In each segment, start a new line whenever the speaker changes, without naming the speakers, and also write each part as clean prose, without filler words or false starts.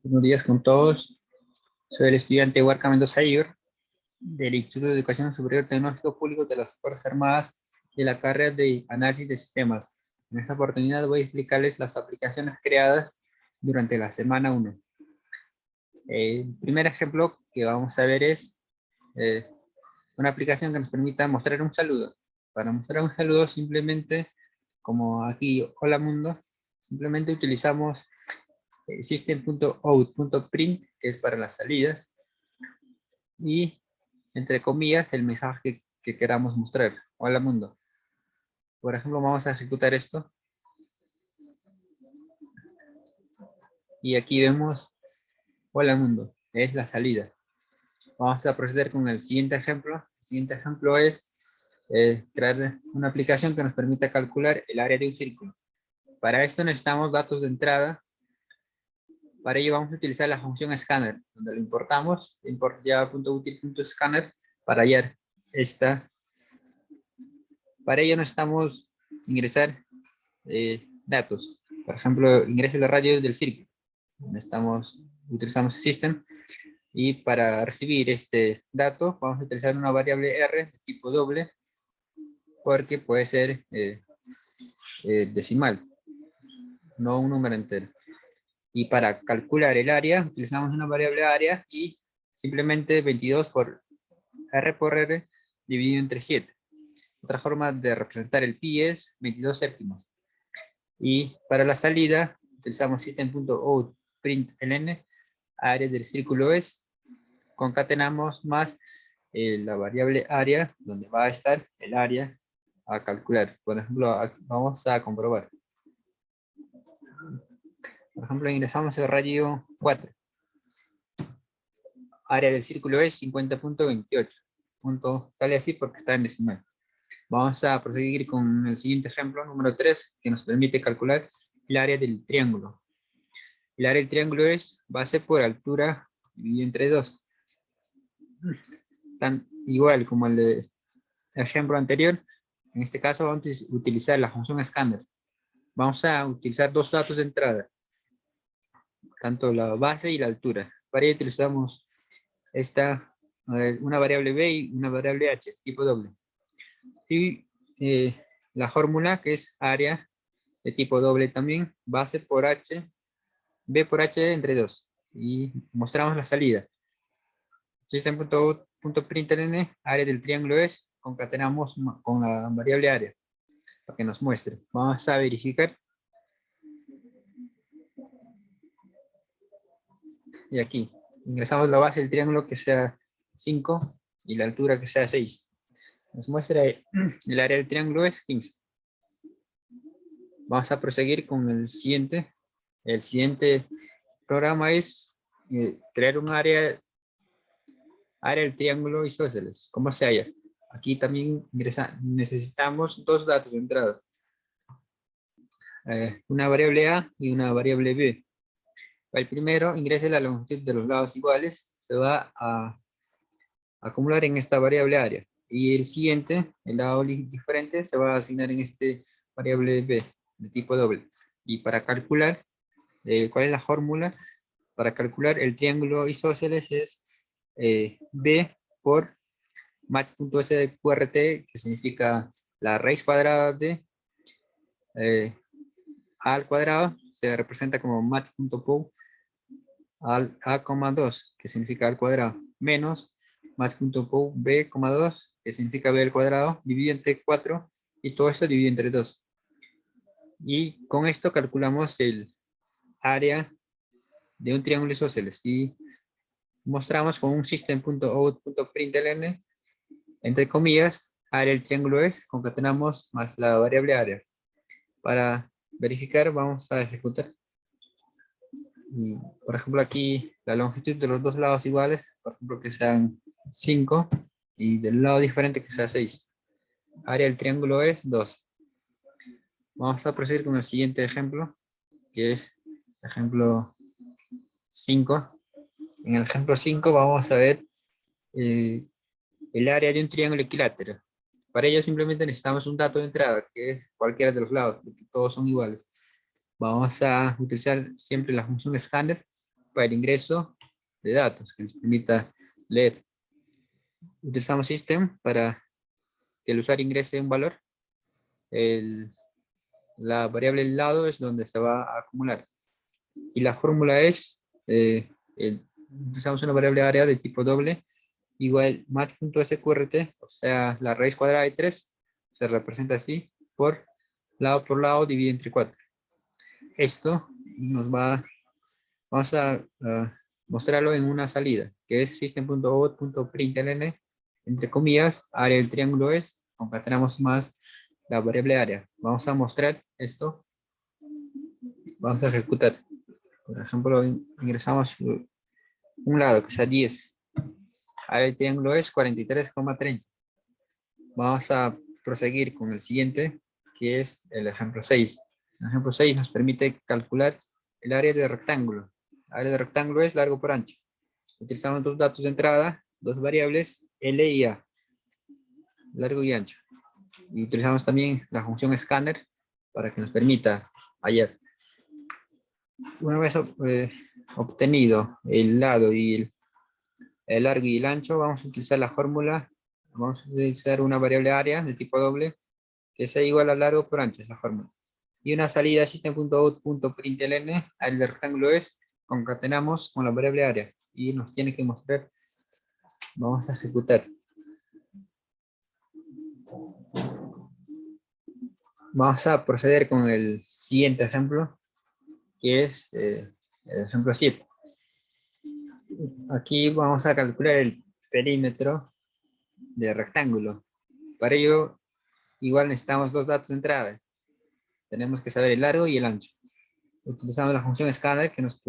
Buenos días con todos. Soy el estudiante Huarca Mendoza Iber del Instituto de Educación Superior Tecnológico Público de las Fuerzas Armadas de la carrera de Análisis de Sistemas. En esta oportunidad voy a explicarles las aplicaciones creadas durante la semana 1. El primer ejemplo que vamos a ver es una aplicación que nos permita mostrar un saludo. Para mostrar un saludo simplemente, como aquí, hola mundo, simplemente utilizamos system.out.print, que es para las salidas, y entre comillas el mensaje que queramos mostrar. Hola mundo. Por ejemplo, vamos a ejecutar esto. Y aquí vemos hola mundo, es la salida. Vamos a proceder con el siguiente ejemplo. El siguiente ejemplo es crear una aplicación que nos permita calcular el área de un círculo. Para esto necesitamos datos de entrada. Para ello vamos a utilizar la función scanner, donde lo importamos, import java.util.scanner para hallar esta. Para ello necesitamos ingresar datos. Por ejemplo, ingrese los radios del círculo. Utilizamos system, y para recibir este dato vamos a utilizar una variable R de tipo doble, porque puede ser decimal, no un número entero. Y para calcular el área utilizamos una variable área y simplemente 22 por R dividido entre 7. Otra forma de representar el pi es 22 séptimos. Y para la salida utilizamos system.out.println, área del círculo es, concatenamos más la variable área, donde va a estar el área a calcular. Por ejemplo, vamos a comprobar. Por ejemplo, ingresamos el radio 4. Área del círculo es 50.28. Sale así porque está en decimal. Vamos a proseguir con el siguiente ejemplo, número 3, que nos permite calcular el área del triángulo. El área del triángulo es base por altura dividido entre 2. Tan igual como el de ejemplo anterior, en este caso vamos a utilizar la función scanner. Vamos a utilizar dos datos de entrada, tanto la base y la altura. Para ello utilizamos una variable b y una variable h, tipo doble. Y la fórmula, que es área de tipo doble también, base por h, b por h entre 2. Y mostramos la salida. System.out.println, área del triángulo es, concatenamos con la variable área para que nos muestre. Vamos a verificar. Y aquí ingresamos la base del triángulo que sea 5 y la altura que sea 6. Nos muestra el área del triángulo es 15. Vamos a proseguir con el siguiente. El siguiente programa es crear un área del triángulo isósceles. ¿Cómo se halla? Aquí también necesitamos dos datos de entrada. Una variable A y una variable B. El primero, ingrese la longitud de los lados iguales. Se va a acumular en esta variable área. Y el siguiente, el lado diferente, se va a asignar en este variable B de tipo doble. Y para calcular, ¿cuál es la fórmula? Para calcular el triángulo isósceles es B por mat.sqrt, que significa la raíz cuadrada de a al cuadrado, se representa como mat.q al a,2, que significa al cuadrado, menos mat.q b,2, que significa b al cuadrado, dividido entre 4, y todo esto dividido entre 2. Y con esto calculamos el área de un triángulo isósceles y mostramos con un system.out.println, entre comillas, área del triángulo es, concatenamos más la variable área. Para verificar vamos a ejecutar. Y, por ejemplo, aquí la longitud de los dos lados iguales, por ejemplo que sean 5, y del lado diferente que sea 6. Área del triángulo es 2. Vamos a proceder con el siguiente ejemplo, que es ejemplo 5. En el ejemplo 5 vamos a ver el área de un triángulo equilátero. Para ello simplemente necesitamos un dato de entrada, que es cualquiera de los lados, porque todos son iguales. Vamos a utilizar siempre la función scanner para el ingreso de datos que nos permita leer. Utilizamos system para que el usuario ingrese un valor. La variable del lado es donde se va a acumular. Y la fórmula es, utilizamos una variable área de tipo doble, igual match.sqrt, o sea, la raíz cuadrada de 3 se representa así, por lado dividido entre 4. Esto vamos a mostrarlo en una salida, que es system.out.println, entre comillas, área del triángulo es, concatenamos más la variable área. Vamos a mostrar esto, vamos a ejecutar. Por ejemplo, ingresamos un lado, que sea 10. Área del triángulo es 43,30. Vamos a proseguir con el siguiente, que es el ejemplo 6. El ejemplo 6 nos permite calcular el área de rectángulo. El área de rectángulo es largo por ancho. Utilizamos dos datos de entrada, dos variables, L y A, largo y ancho. Y utilizamos también la función scanner para que nos permita hallar. Una vez obtenido el lado y el largo y el ancho, vamos a utilizar la fórmula. Vamos a utilizar una variable área de tipo doble que sea igual a largo por ancho, es la fórmula. Y una salida system.out.println, el rectángulo es, concatenamos con la variable área y nos tiene que mostrar. Vamos a ejecutar. Vamos a proceder con el siguiente ejemplo, que es el ejemplo 7. Aquí vamos a calcular el perímetro del rectángulo. Para ello, igual necesitamos dos datos de entrada. Tenemos que saber el largo y el ancho. Utilizamos la función scanner que nos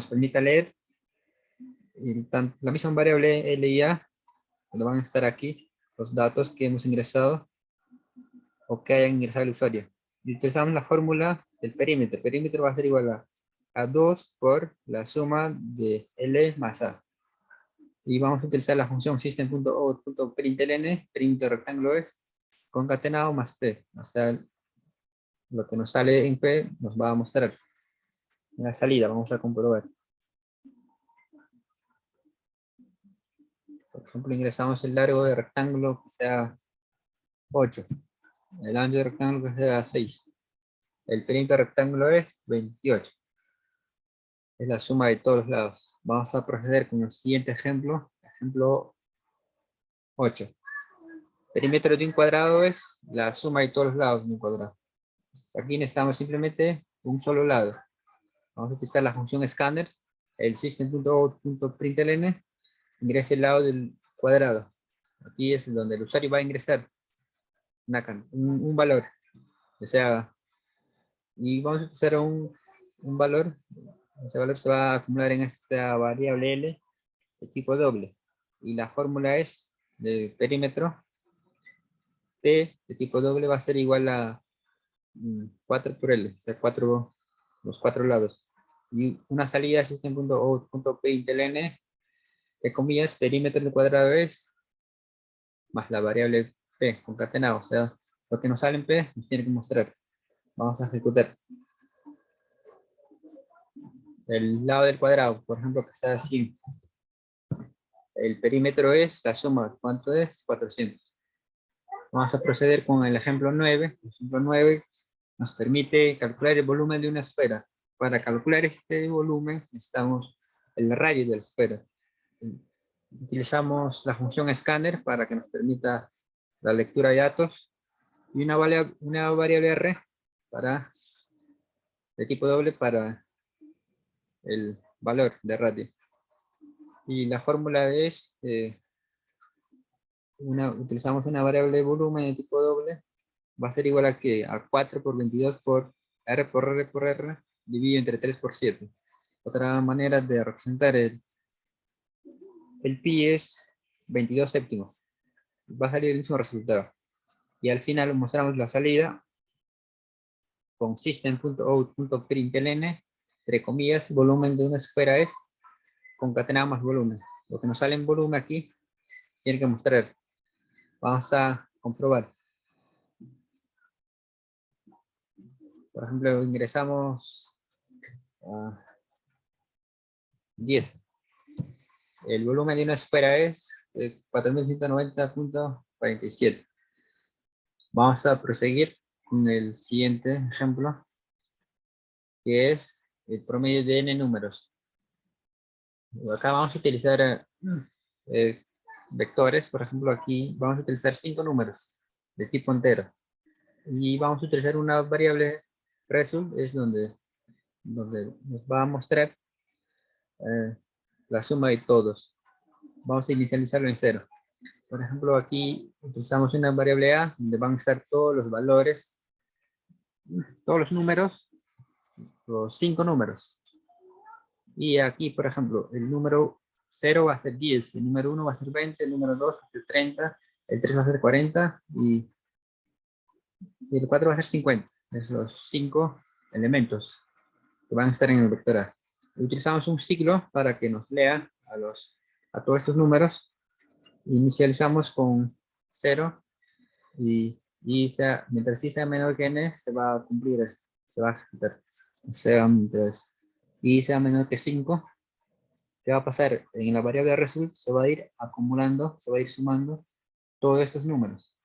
permita leer la misma variable L y A, donde van a estar aquí los datos que hemos ingresado o que hayan ingresado el usuario. Y utilizamos la fórmula del perímetro. El perímetro va a ser igual a 2 por la suma de L más A. Y vamos a utilizar la función system.out.println, perímetro rectángulo es concatenado más P. O sea, lo que nos sale en P nos va a mostrar en la salida. Vamos a comprobar. Por ejemplo, ingresamos el largo del rectángulo que sea 8. El ancho del rectángulo que sea 6. El perímetro del rectángulo es 28. Es la suma de todos los lados. Vamos a proceder con el siguiente ejemplo. Ejemplo 8. Perímetro de un cuadrado es la suma de todos los lados de un cuadrado. Aquí necesitamos simplemente un solo lado. Vamos a utilizar la función scanner, el system.out.println, ingrese el lado del cuadrado. Aquí es donde el usuario va a ingresar un valor. O sea, y vamos a utilizar un valor. Ese valor se va a acumular en esta variable L de tipo doble. Y la fórmula es del perímetro P de tipo doble va a ser igual a 4 por L, o sea, los 4 lados. Y una salida system.out.println, de comillas, perímetro del cuadrado es más la variable P concatenado, o sea, lo que nos sale en P nos tiene que mostrar. Vamos a ejecutar. El lado del cuadrado, por ejemplo, que está así. El perímetro es la suma, ¿cuánto es? 400. Vamos a proceder con el ejemplo 9. El ejemplo 9 nos permite calcular el volumen de una esfera. Para calcular este volumen necesitamos el radio de la esfera. Utilizamos la función scanner para que nos permita la lectura de datos y una variable R de tipo doble para el valor de radio. Y la fórmula es, utilizamos una variable volumen de tipo doble, va a ser igual a que a 4 por 22 por R, dividido entre 3 por 7. Otra manera de representar el pi es 22 séptimos. Va a salir el mismo resultado. Y al final mostramos la salida con system.out.println, entre comillas, volumen de una esfera es concatenado más volumen. Lo que nos sale en volumen aquí, tiene que mostrar. Vamos a comprobar. Por ejemplo, ingresamos 10. El volumen de una esfera es 4190.47. Vamos a proseguir con el siguiente ejemplo, que es el promedio de n números. Acá vamos a utilizar vectores. Por ejemplo, aquí vamos a utilizar 5 números de tipo entero. Y vamos a utilizar una variable result, es donde nos va a mostrar la suma de todos. Vamos a inicializarlo en 0. Por ejemplo, aquí utilizamos una variable a, donde van a estar todos los valores, todos los números, los 5 números. Y aquí, por ejemplo, el número 0 va a ser 10, el número 1 va a ser 20, el número 2 va a ser 30, el 3 va a ser 40 y el 4 va a ser 50. Es los 5 elementos que van a estar en el vector A. Utilizamos un ciclo para que nos lea a todos estos números. Inicializamos con 0 y mientras sí sea menor que n, se va a cumplir esto, se va a ejecutar. O sea, mientras y sea menor que 5, ¿qué va a pasar? En la variable result se va a ir acumulando, se va a ir sumando todos estos números.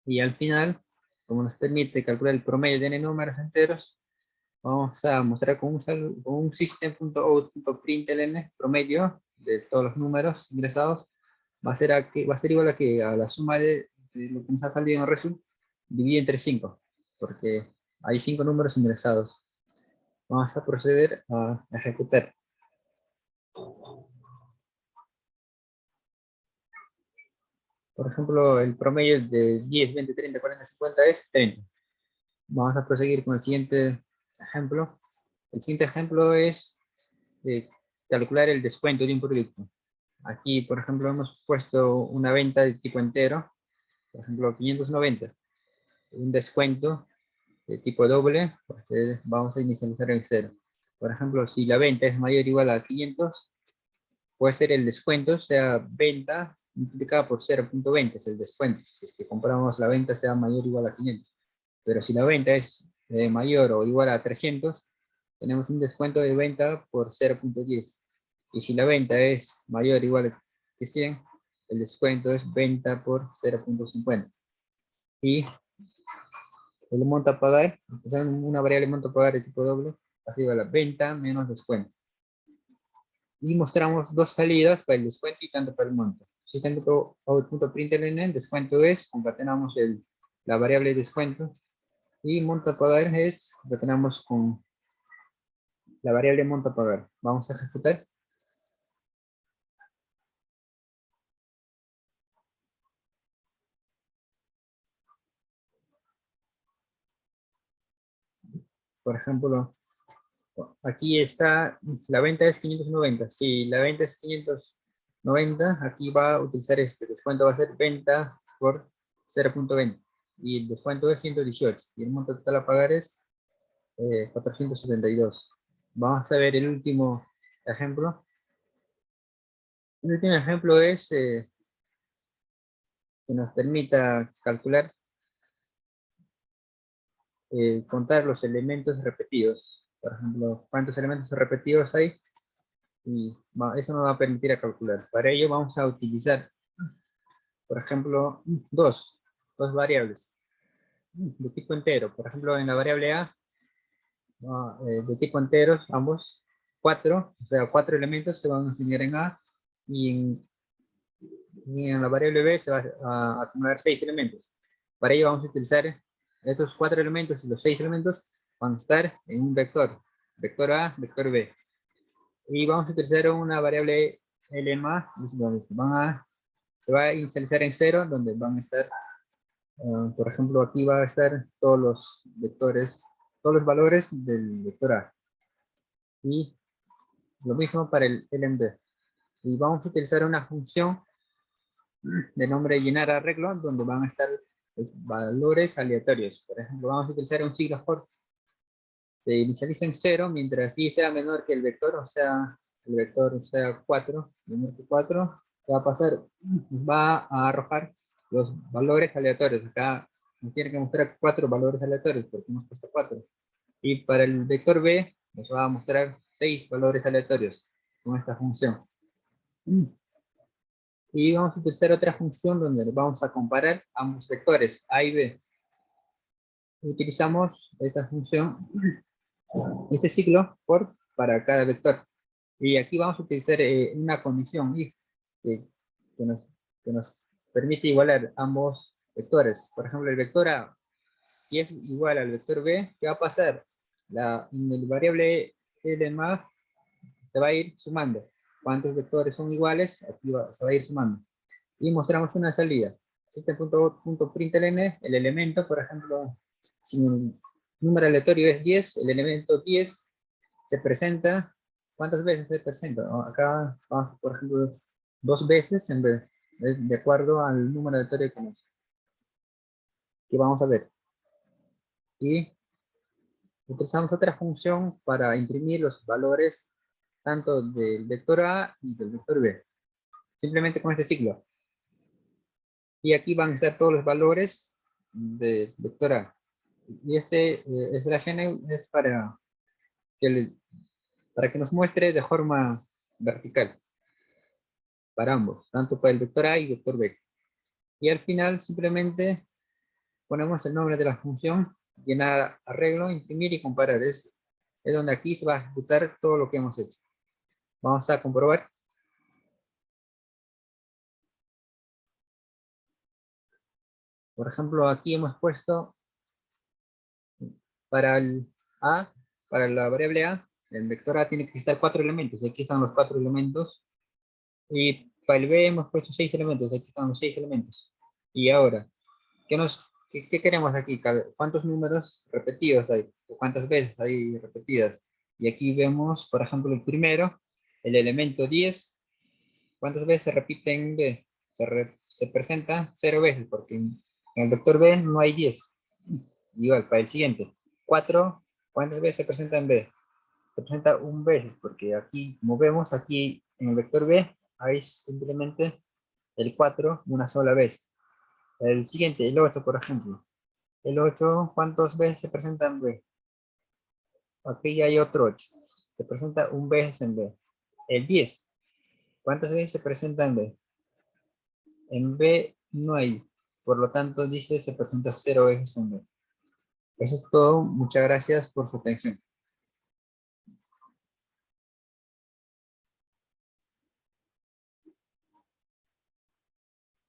Y al final, como nos permite calcular el promedio de n números enteros, vamos a mostrar con un system.out.println promedio de todos los números ingresados. Va a ser igual a la suma de lo que nos ha salido en el result, dividido entre 5, porque hay 5 números ingresados. Vamos a proceder a ejecutar. Por ejemplo, el promedio de 10, 20, 30, 40, 50 es 30. Vamos a proseguir con el siguiente ejemplo. El siguiente ejemplo es calcular el descuento de un producto. Aquí, por ejemplo, hemos puesto una venta de tipo entero, por ejemplo, 590. Un descuento de tipo doble, pues vamos a inicializar en 0. Por ejemplo, si la venta es mayor o igual a 500, puede ser el descuento, sea venta multiplicada por 0.20, es el descuento. Si es que compramos la venta sea mayor o igual a 500. Pero si la venta es mayor o igual a 300, tenemos un descuento de venta por 0.10. Y si la venta es mayor o igual que 100, el descuento es venta por 0.50. Y el monto a pagar, una variable monto a pagar de tipo doble, así va la venta menos descuento. Y mostramos dos salidas para el descuento y tanto para el monto. Si tanto out.println, descuento es, concatenamos la variable descuento, y monto a pagar es, concatenamos con la variable monto a pagar. Vamos a ejecutar. Por ejemplo, aquí está, la venta es 590. Si la venta es 590, aquí va a utilizar este descuento, va a ser venta por 0.20. Y el descuento es 118. Y el monto total a pagar es 472. Vamos a ver el último ejemplo. El último ejemplo es que nos permita calcular, contar los elementos repetidos. Por ejemplo, cuántos elementos repetidos hay. Y eso nos va a permitir a calcular. Para ello vamos a utilizar, por ejemplo, dos variables de tipo entero. Por ejemplo, en la variable A, de tipo enteros, ambos, 4, o sea, 4 elementos se van a asignar en A, y en la variable B se va a acumular 6 elementos. Para ello vamos a utilizar estos 4 elementos y los 6 elementos van a estar en un vector. Vector A, vector B. Y vamos a utilizar una variable LMA, donde se va a inicializar en 0, donde van a estar, por ejemplo, aquí va a estar todos los vectores, todos los valores del vector A. Y lo mismo para el LMB. Y vamos a utilizar una función de nombre llenar arreglo, donde van a estar los valores aleatorios. Por ejemplo, vamos a utilizar un sigla for. Se inicializa en 0, mientras y sea menor que el vector, o sea, el vector sea 4, menor que 4, ¿qué va a pasar? Va a arrojar los valores aleatorios. Acá nos tiene que mostrar 4 valores aleatorios, porque hemos puesto 4. Y para el vector B, nos va a mostrar 6 valores aleatorios con esta función. Y vamos a utilizar otra función donde vamos a comparar ambos vectores, A y B. Utilizamos esta función, este ciclo para cada vector. Y aquí vamos a utilizar una condición if, que nos, que nos permite igualar ambos vectores. Por ejemplo, el vector A, si es igual al vector B, ¿qué va a pasar? En el variable L se va a ir sumando. ¿Cuántos vectores son iguales? Aquí se va a ir sumando. Y mostramos una salida. Este punto println, el elemento, por ejemplo, si el número aleatorio es 10, el elemento 10 se presenta, ¿cuántas veces se presenta? Acá vamos, por ejemplo, 2 veces en vez, de acuerdo al número aleatorio que vamos a ver. Y utilizamos otra función para imprimir los valores tanto del vector A y del vector B. Simplemente con este ciclo. Y aquí van a estar todos los valores del vector A. Y este slash n es para que nos muestre de forma vertical para ambos, tanto para el vector A y el vector B. Y al final simplemente ponemos el nombre de la función, llenar arreglo, imprimir y comparar. Es donde aquí se va a ejecutar todo lo que hemos hecho. Vamos a comprobar. Por ejemplo, aquí hemos puesto para el A, para la variable A, el vector A tiene que estar 4 elementos. Aquí están los 4 elementos. Y para el B hemos puesto 6 elementos. Aquí están los 6 elementos. Y ahora, ¿qué queremos aquí? ¿Cuántos números repetidos hay? ¿O cuántas veces hay repetidas? Y aquí vemos, por ejemplo, el primero, el elemento 10. ¿Cuántas veces se repite en B? Se presenta 0 veces, porque en el vector B no hay 10. Igual, para el siguiente. 4, ¿cuántas veces se presenta en B? Se presenta 1 veces, porque aquí, como vemos, aquí en el vector B hay simplemente el 4 una sola vez. El siguiente, el 8, por ejemplo. El 8, ¿cuántas veces se presenta en B? Aquí hay otro 8. Se presenta 1 vez en B. El 10, ¿cuántas veces se presenta en B? En B no hay. Por lo tanto, dice se presenta 0 veces en B. Eso es todo. Muchas gracias por su atención.